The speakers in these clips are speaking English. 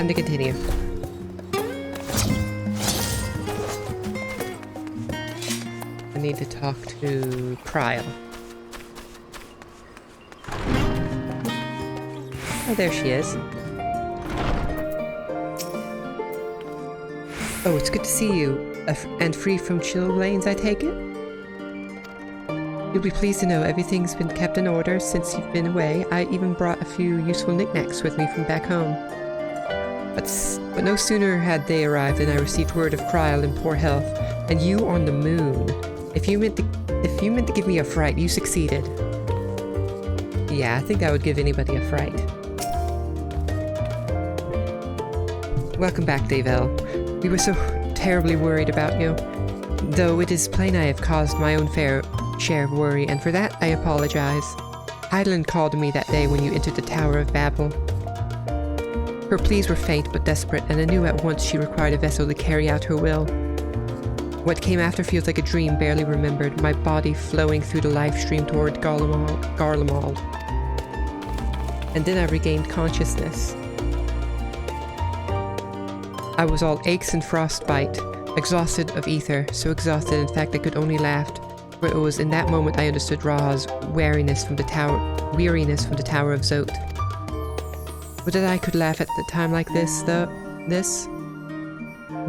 time to continue. I need to talk to Kryl. Oh, there she is. Oh, it's good to see you. And free from chilblains, I take it? You'll be pleased to know everything's been kept in order since you've been away. I even brought a few useful knickknacks with me from back home. But no sooner had they arrived than I received word of Kryl in poor health, and you on the moon. If you meant to give me a fright, you succeeded. Yeah, I think that would give anybody a fright. Welcome back, Davel. We were so terribly worried about you. Though it is plain I have caused my own fair share of worry, and for that I apologize. Heidelin called to me that day when you entered the Tower of Babel. Her pleas were faint but desperate, and I knew at once she required a vessel to carry out her will. What came after feels like a dream barely remembered, my body flowing through the life stream toward Garlemald. And then I regained consciousness. I was all aches and frostbite, exhausted of ether, so exhausted in fact I could only laugh, for it was in that moment I understood Ra's weariness from the Tower of Zot. But that I could laugh at the time like this,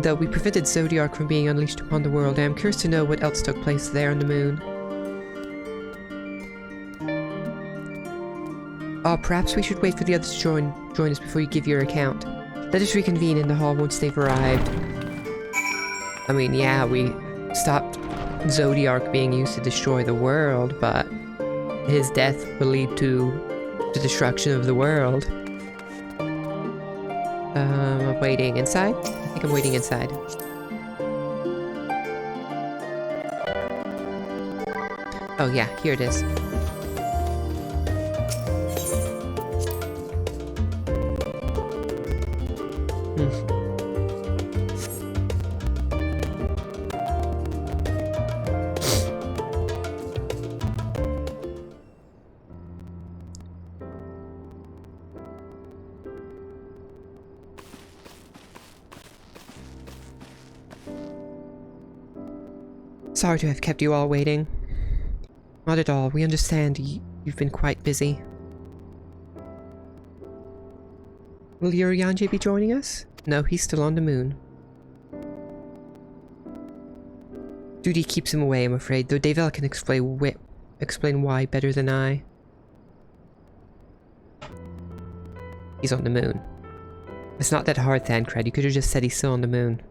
though we prevented Zodiark from being unleashed upon the world, I am curious to know what else took place there on the moon. Oh, perhaps we should wait for the others to join us before you give your account. Let us reconvene in the hall once they've arrived. I mean, yeah, we stopped Zodiark being used to destroy the world, but his death will lead to the destruction of the world. I'm waiting inside? I think I'm waiting inside. Oh yeah, here it is. Sorry to have kept you all waiting. Not at all. We understand you've been quite busy. Will Urianger be joining us? No, he's still on the moon. Duty keeps him away, I'm afraid, though Davel can explain why better than I. He's on the moon. It's not that hard, Thancred. You could have just said he's still on the moon.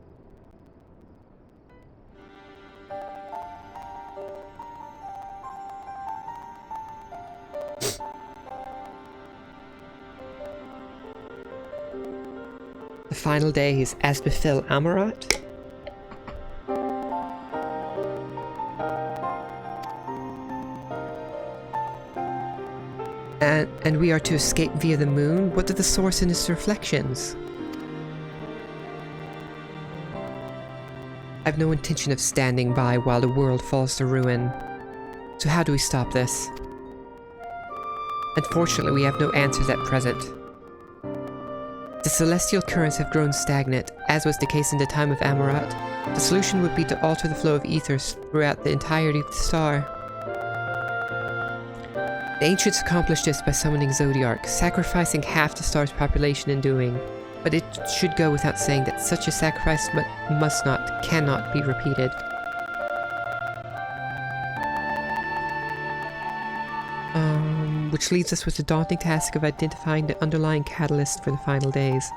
The final day is as befell Amarat. And we are to escape via the moon? What are the source in its reflections? I've no intention of standing by while the world falls to ruin. So how do we stop this? Unfortunately, we have no answers at present. The celestial currents have grown stagnant, as was the case in the time of Amarat. The solution would be to alter the flow of ethers throughout the entirety of the star. The ancients accomplished this by summoning Zodiark, sacrificing half the star's population in doing. But it should go without saying that such a sacrifice cannot be repeated. Which leaves us with the daunting task of identifying the underlying catalyst for the final days.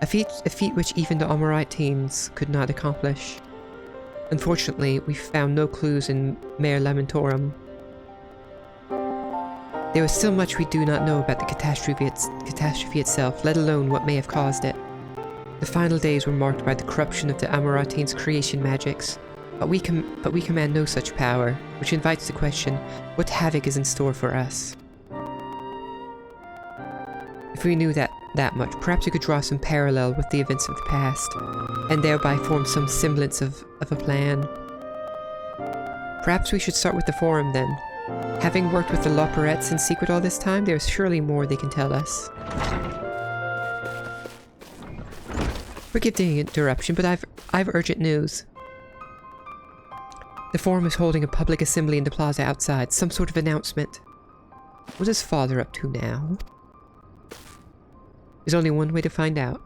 A feat which even the Amoriteans could not accomplish. Unfortunately, we found no clues in Mare Lamentorum. There is still much we do not know about the catastrophe itself, let alone what may have caused it. The final days were marked by the corruption of the Amoriteans' creation magics, but we command no such power, which invites the question, what havoc is in store for us? If we knew that much, perhaps we could draw some parallel with the events of the past, and thereby form some semblance of a plan. Perhaps we should start with the Forum then. Having worked with the Loperettes in secret all this time, there is surely more they can tell us. Forgive the interruption, but I've urgent news. The Forum is holding a public assembly in the plaza outside. Some sort of announcement. What is Father up to now? There's only one way to find out.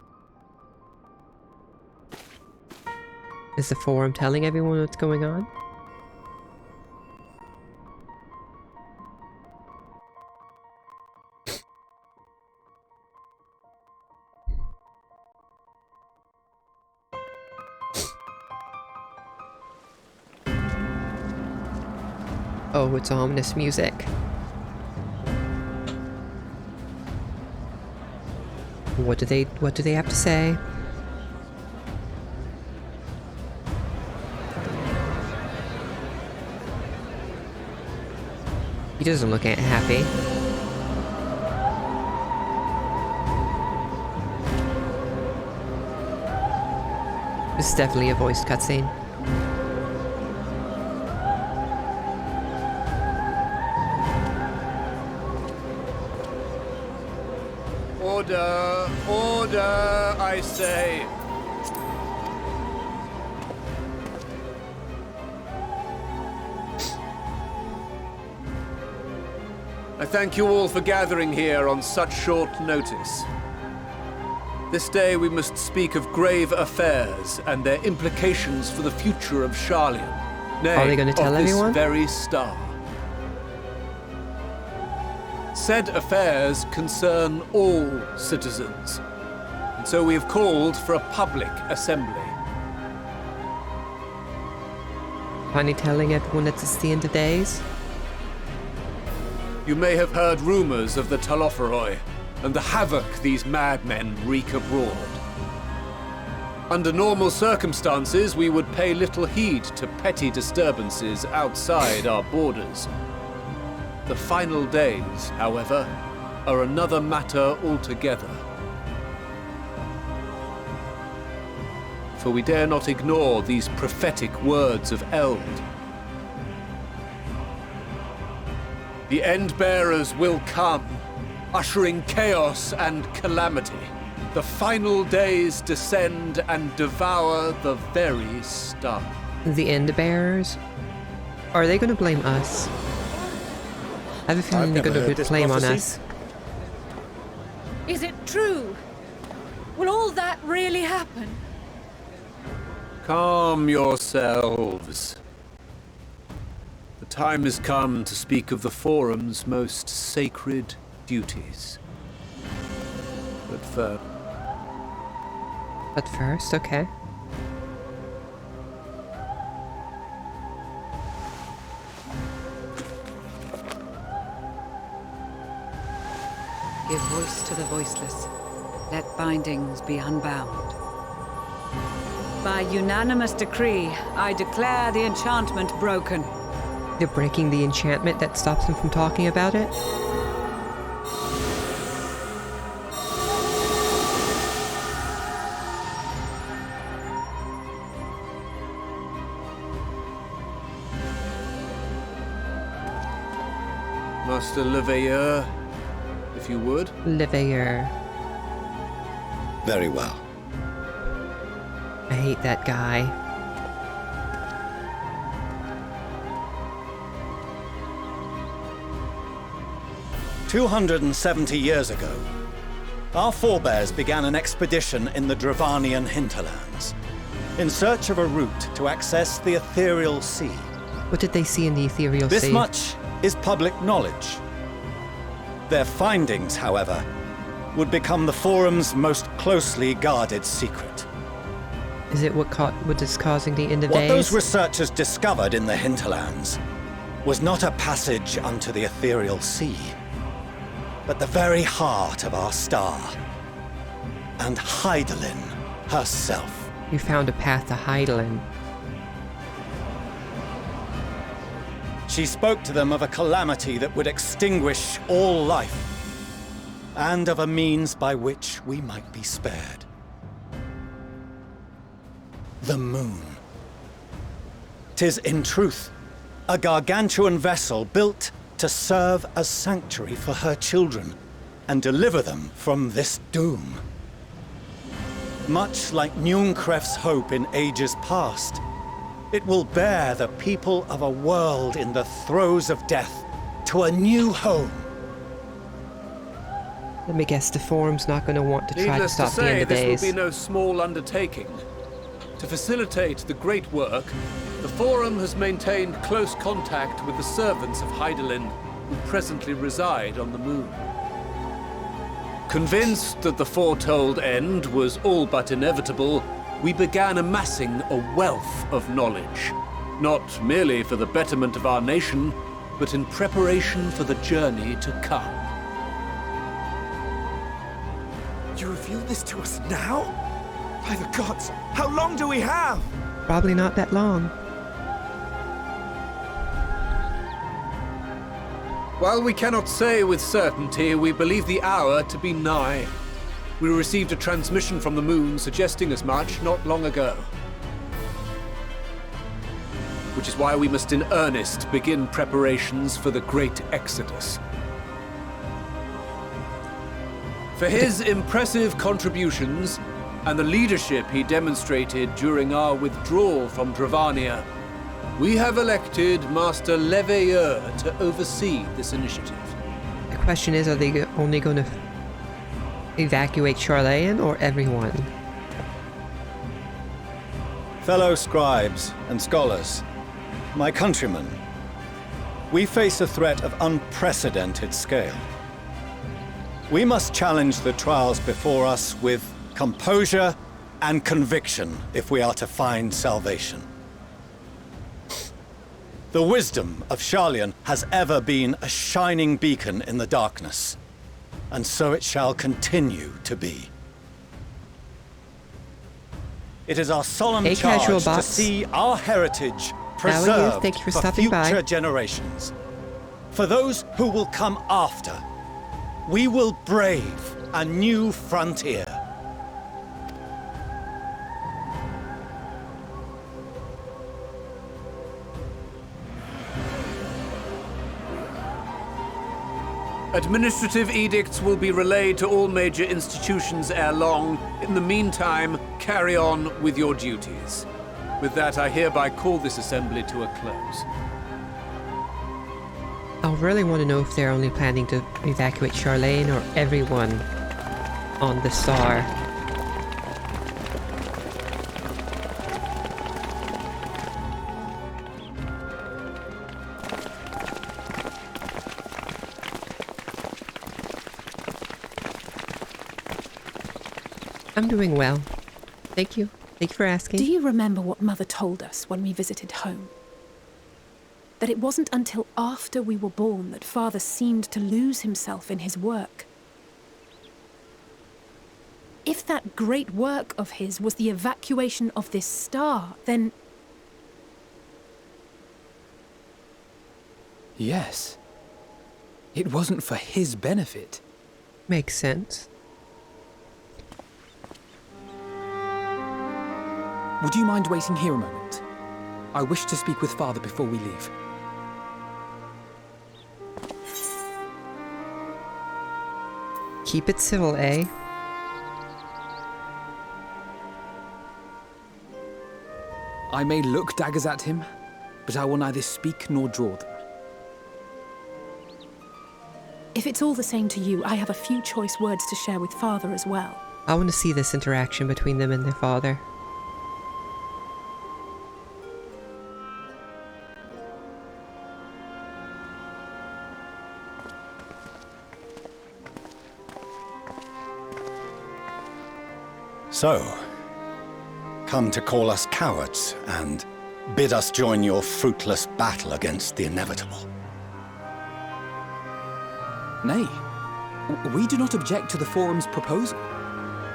Is the Forum telling everyone what's going on? Oh, it's ominous music. What do they have to say? He doesn't look happy. This is definitely a voiced cutscene. Order! Order, I say! I thank you all for gathering here on such short notice. This day we must speak of grave affairs and their implications for the future of Sharlayan. Nay, are they going to tell everyone? This very star. Said affairs concern all citizens, and so we have called for a public assembly. Finally telling everyone that it's the end of days? You may have heard rumors of the Telophoroi and the havoc these madmen wreak abroad. Under normal circumstances, we would pay little heed to petty disturbances outside our borders. The final days, however, are another matter altogether. For we dare not ignore these prophetic words of Eld. The Endbearers will come, ushering chaos and calamity. The final days descend and devour the very star. The Endbearers? Are they going to blame us? I have a feeling they're going to blame on us. Is it true? Will all that really happen? Calm yourselves. The time has come to speak of the Forum's most sacred duties. But first, okay. Give voice to the voiceless. Let bindings be unbound. By unanimous decree, I declare the enchantment broken. They're breaking the enchantment that stops them from talking about it? Master Leveilleur, if you would. Leveilleur. Very well. I hate that guy. "270 years ago, our forebears began an expedition in the Dravanian hinterlands, in search of a route to access the ethereal sea. What did they see in the ethereal sea? This much is public knowledge. Their findings, however, would become the Forum's most closely guarded secret. Is it what is causing the end of What days? those researchers discovered in the hinterlands was not a passage unto the ethereal sea, but the very heart of our star, and Hydaelyn herself. You found a path to Hydaelyn. She spoke to them of a calamity that would extinguish all life, and of a means by which we might be spared. The moon. 'Tis in truth a gargantuan vessel built to serve as sanctuary for her children and deliver them from this doom. much like Nunkref's hope in ages past. It will bear the people of a world in the throes of death to a new home. Let me guess, the Forum's not going to want to try to Needless to stop the end say, of this days. will be no small undertaking. To facilitate the great work, the Forum has maintained close contact with the servants of Hydaelyn, who presently reside on the moon. Convinced that the foretold end was all but inevitable, we began amassing a wealth of knowledge, not merely for the betterment of our nation, but in preparation for the journey to come. You reveal this to us now? By the gods, how long do we have? Probably not that long. While we cannot say with certainty, we believe the hour to be nigh. We received a transmission from the moon suggesting as much not long ago. Which is why we must in earnest begin preparations for the great exodus. For his impressive contributions and the leadership he demonstrated during our withdrawal from Dravania, we have elected Master Leveilleur to oversee this initiative. The question is, are they only going to evacuate Charlayan or everyone? Fellow scribes and scholars, my countrymen, we face a threat of unprecedented scale. We must challenge the trials before us with composure and conviction if we are to find salvation. The wisdom of Charlayan has ever been a shining beacon in the darkness, and so it shall continue to be. It is our solemn Hey, casual charge to bots. see our heritage How are you? preserved Thank you for for stopping by. future generations. For those who will come after, we will brave a new frontier. Administrative edicts will be relayed to all major institutions ere long. In the meantime, carry on with your duties. With that, I hereby call this assembly to a close. I really want to know if they're only planning to evacuate Charlayan or everyone on the star. I'm doing well. Thank you. Thank you for asking. Do you remember what Mother told us when we visited home? That it wasn't until after we were born that Father seemed to lose himself in his work. If that great work of his was the evacuation of this star, then... Yes. It wasn't for his benefit. Makes sense. Would you mind waiting here a moment? I wish to speak with Father before we leave. Keep it civil, eh? I may look daggers at him, but I will neither speak nor draw them. If it's all the same to you, I have a few choice words to share with Father as well. I want to see this interaction between them and their father. So, come to call us cowards and bid us join your fruitless battle against the inevitable. Nay, we do not object to the Forum's proposal.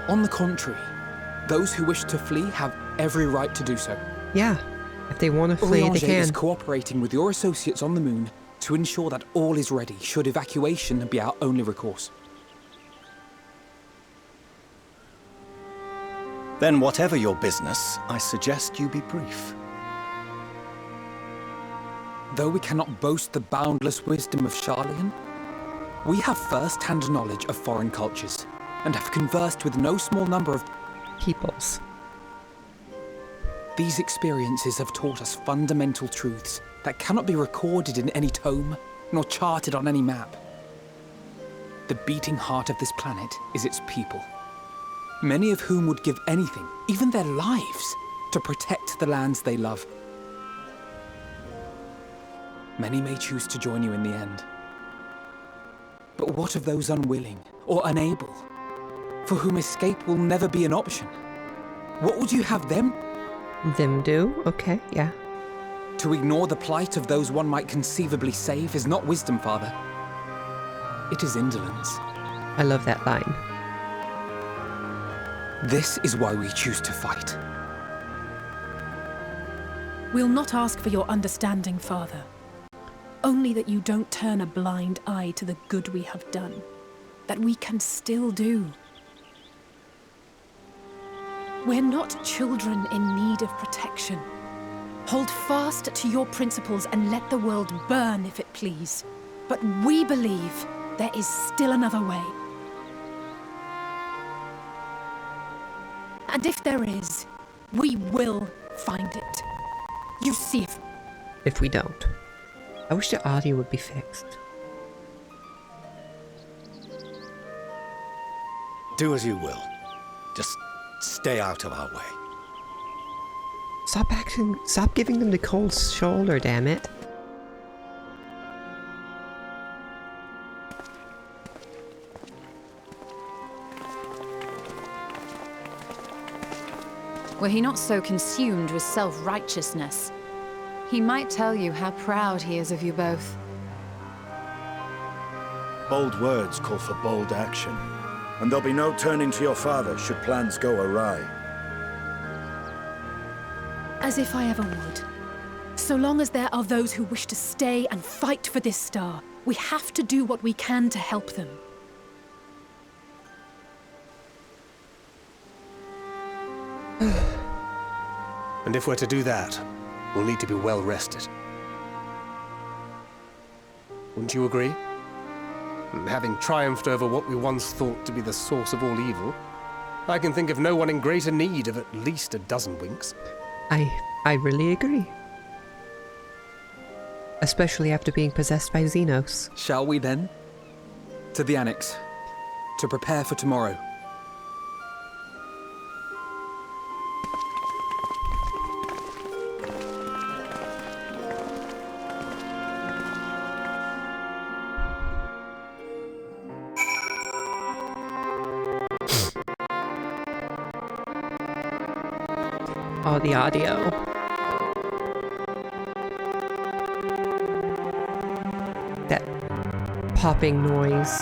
On the contrary, those who wish to flee have every right to do so. Yeah, if they want to flee, they Orianger can. is cooperating with your associates on the moon to ensure that all is ready should evacuation be our only recourse. Then whatever your business, I suggest you be brief. Though we cannot boast the boundless wisdom of Charlayan, we have first-hand knowledge of foreign cultures, and have conversed with no small number of... peoples. These experiences have taught us fundamental truths that cannot be recorded in any tome, nor charted on any map. The beating heart of this planet is its people, many of whom would give anything, even their lives, to protect the lands they love. Many may choose to join you in the end. But what of those unwilling or unable, for whom escape will never be an option? What would you have them? Them do? Okay, yeah. To ignore the plight of those one might conceivably save is not wisdom, Father. It is indolence. I love that line. This is why we choose to fight. We'll not ask for your understanding, Father. Only that you don't turn a blind eye to the good we have done. That we can still do. We're not children in need of protection. Hold fast to your principles and let the world burn if it please. But we believe there is still another way. And if there is, we will find it. You see If we don't. I wish the audio would be fixed. Do as you will. Just stay out of our way. Stop giving them the cold shoulder, damn it. Were he not so consumed with self-righteousness, he might tell you how proud he is of you both. Bold words call for bold action, and there'll be no turning to your father should plans go awry. as if I ever would. So long as there are those who wish to stay and fight for this star, we have to do what we can to help them. And if we're to do that, we'll need to be well rested. Wouldn't you agree? And having triumphed over what we once thought to be the source of all evil, I can think of no one in greater need of at least a dozen winks. I really agree. Especially after being possessed by Xenos. Shall we then? To the Annex, to prepare for tomorrow. Oh, the audio. That popping noise.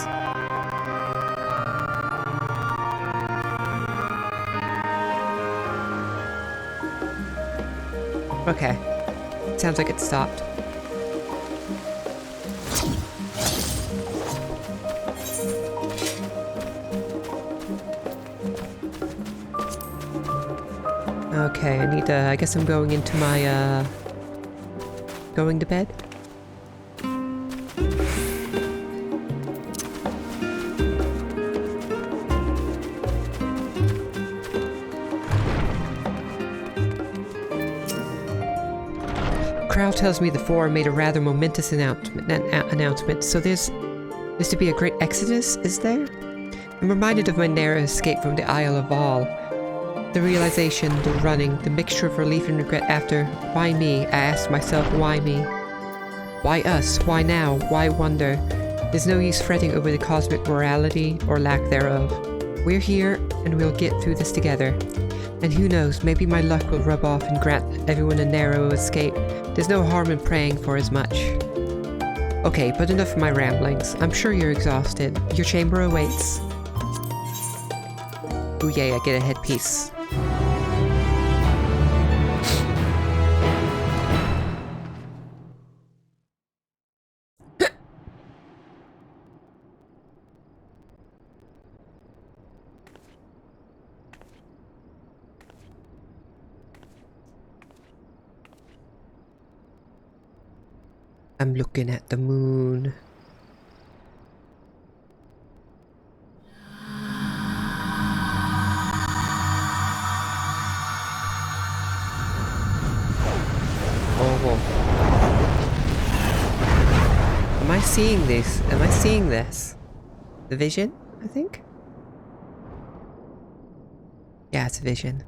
Okay. Sounds like it stopped. Okay, I need to, I guess I'm going into my, going to bed? Krell tells me the Four made a rather momentous announcement, so there's to be a great exodus, is there? I'm reminded of my narrow escape from the Isle of Vol. The realization, the running, the mixture of relief and regret after, why me? I asked myself, why me? Why us? Why now? Why wonder? There's no use fretting over the cosmic morality or lack thereof. We're here, and we'll get through this together. And who knows, maybe my luck will rub off and grant everyone a narrow escape. There's no harm in praying for as much. Okay, but enough of my ramblings. I'm sure you're exhausted. Your chamber awaits. Ooh yay, I get a headpiece. I'm looking at the moon. I seeing this? Am I seeing this? The vision, I think? Yeah, it's a vision.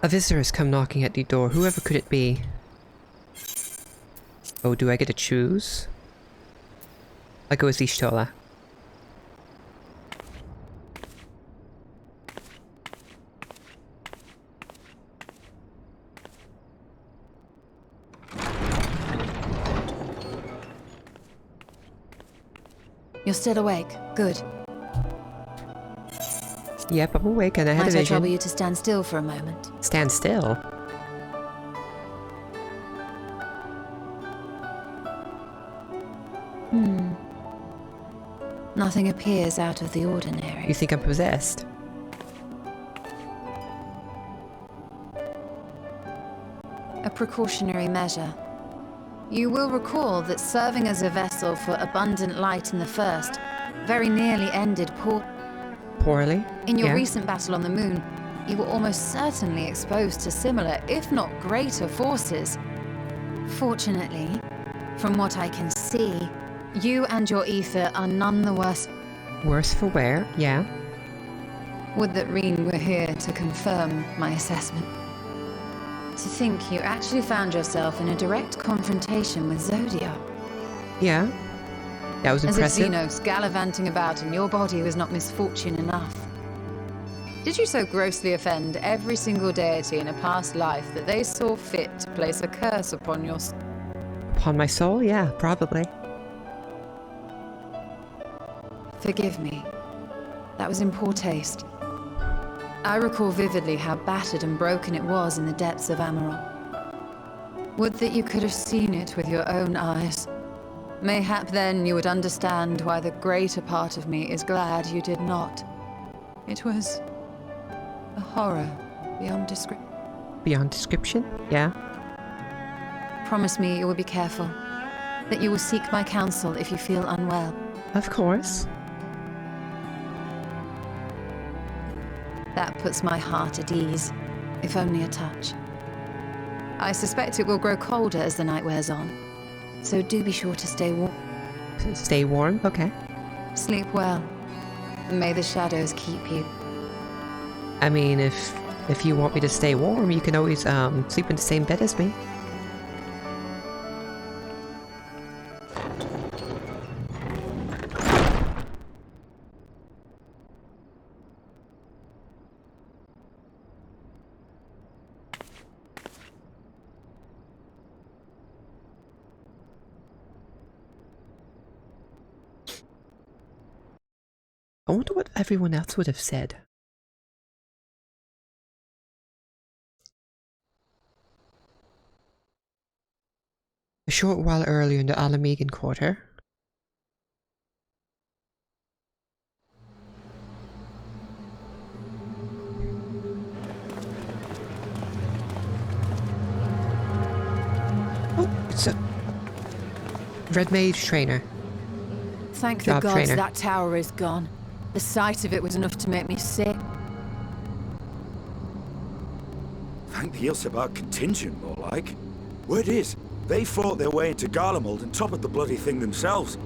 A visitor has come knocking at the door. Whoever could it be? Oh, do I get to choose? I go with Ishtola. You're still awake. Good. Yep, I'm awake and I had a Might I vision. trouble you to stand still for a moment? Stand still? Nothing appears out of the ordinary. You think I'm possessed? A precautionary measure. You will recall that serving as a vessel for abundant light in the First very nearly ended Poorly? In your Yeah. recent battle on the moon, you were almost certainly exposed to similar, if not greater, forces. Fortunately, from what I can see, you and your ether are none the worse. Worse for wear? Yeah. Would that Reen were here to confirm my assessment. To think you actually found yourself in a direct confrontation with Zodia. Yeah. That was As impressive. if Xenos gallivanting about in your body was not misfortune enough. Did you so grossly offend every single deity in a past life that they saw fit to place a curse upon your Upon my soul? Yeah, probably. Forgive me. That was in poor taste. I recall vividly how battered and broken it was in the depths of Amarok. Would that you could have seen it with your own eyes. Mayhap then you would understand why the greater part of me is glad you did not. It was a horror beyond description. Beyond description? Yeah. Promise me you will be careful, that you will seek my counsel if you feel unwell. Of course. That puts my heart at ease, if only a touch. I suspect it will grow colder as the night wears on, so do be sure to stay warm. Stay warm? Okay. Sleep well. May the shadows keep you. I mean, if you want me to stay warm, you can always sleep in the same bed as me. I wonder what everyone else would have said. A short while earlier in the Alamegan Quarter. Oh, it's a Red Mage trainer. Thank the Job gods trainer. that tower is gone. The sight of it was enough to make me sick. Thank the Ilsebar contingent, more like. Word is, they fought their way into Garlemald and toppled the bloody thing themselves.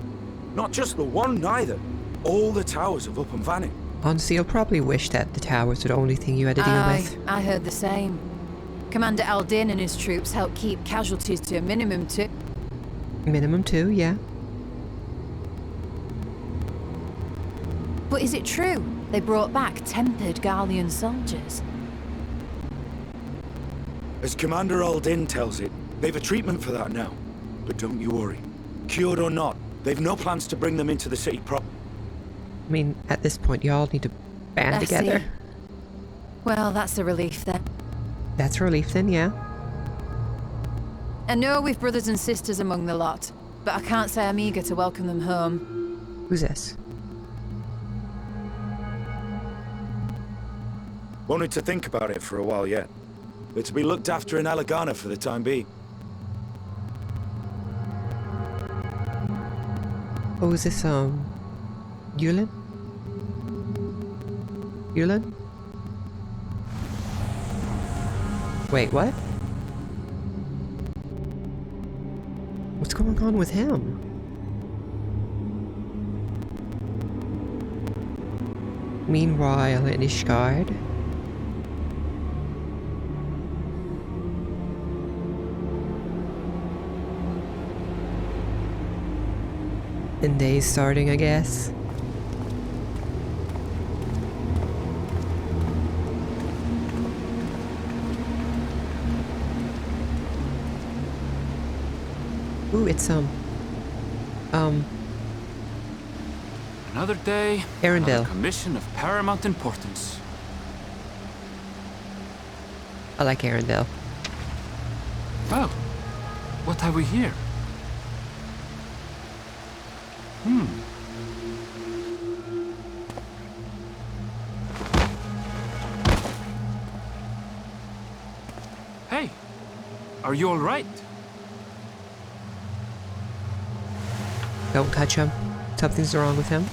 Not just the one, neither. All the towers of Up and Vanning. Honestly, you'll probably wish that the towers were the only thing you had to deal with. I heard the same. Commander Aldin and his troops helped keep casualties to a minimum too. Minimum 2, yeah. But is it true? They brought back tempered Garlean soldiers. As Commander Aldin tells it, they've a treatment for that now. But don't you worry. Cured or not, they've no plans to bring them into the city proper. I mean, at this point, you all need to band I together. see. Well, that's a relief then. That's a relief then, yeah. I know we've brothers and sisters among the lot, but I can't say I'm eager to welcome them home. Who's this? Wanted to think about it for a while yet. But to be looked after in Alagana for the time being. Oh, is this, Yulin? Yulin? Wait, what? What's going on with him? Meanwhile, in Ishgard... And day's starting, I guess. Ooh, it's Another day, Arendelle. another commission of paramount importance. I like Arendelle. Well, what have we here? Hey, are you all right? Don't touch him. Something's wrong with him.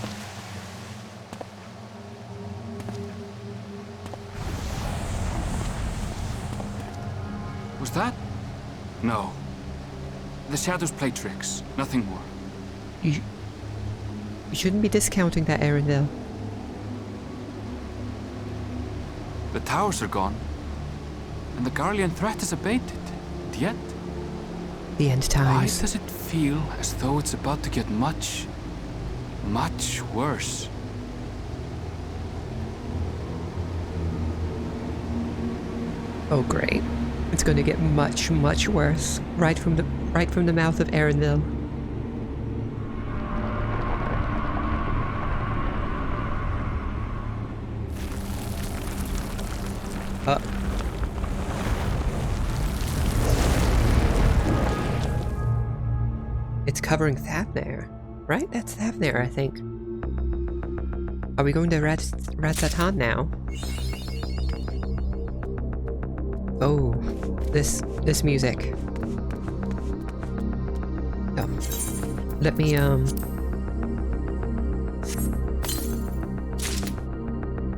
Was that? No. The shadows play tricks, nothing more. You shouldn't be discounting that, Arendelle. The towers are gone, and the Garlean threat is abated. And yet, The end why times. does it feel as though it's about to get much, much worse? Oh, great. It's going to get much, much worse. Right from the mouth of Arendelle. It's covering Thavnair, right? That's Thavnair, I think. Are we going to Ratzatan now? Oh, this music. Oh, let me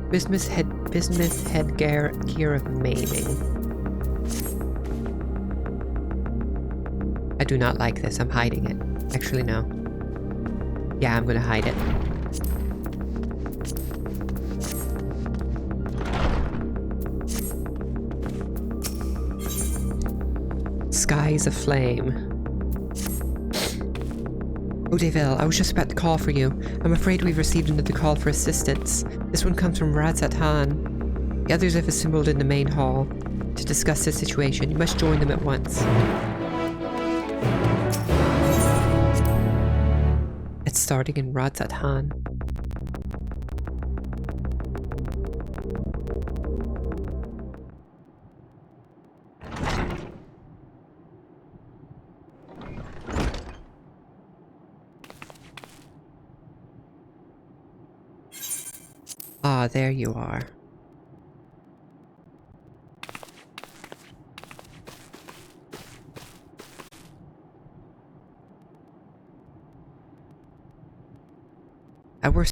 Bismuth headgear of maiming. I do not like this. I'm hiding it. Actually, no. Yeah, I'm gonna hide it. Skies aflame. Oh, Devel, I was just about to call for you. I'm afraid we've received another call for assistance. This one comes from Ratzatan. The others have assembled in the main hall to discuss the situation. You must join them at once. It's starting in Ratzatan. Ah, there you are.